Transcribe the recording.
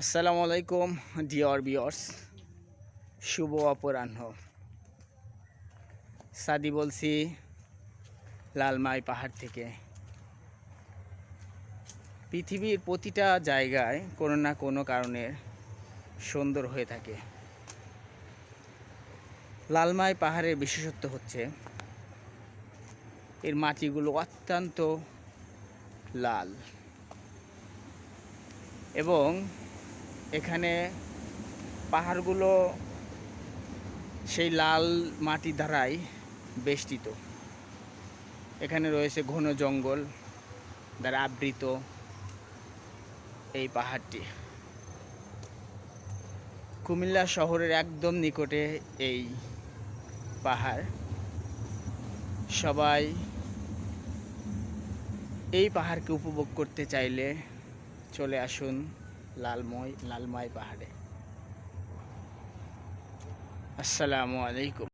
আসসালামু আলাইকুম dear viewers, শুভ অপরাহ্ন। সাদি বলছি লালমাই পাহাড় থেকে। পৃথিবীর প্রতিটা জায়গায় কোনো না কোনো কারণে সুন্দর হয়ে থাকে। লালমাই পাহাড়ের বিশেষত্ব হচ্ছে এর মাটিগুলো অত্যন্ত লাল এবং এখানে পাহাড়গুলো সেই লাল মাটি দ্বারাই বেষ্টিত। এখানে রয়েছে ঘন জঙ্গল দ্বারা আবৃত এই পাহাড়টি। কুমিল্লা শহরের একদম নিকটে এই পাহাড়। সবাই এই পাহাড়কে উপভোগ করতে চাইলে চলে আসুন লালমাই পাহাড়ে। আসসালামু আলাইকুম।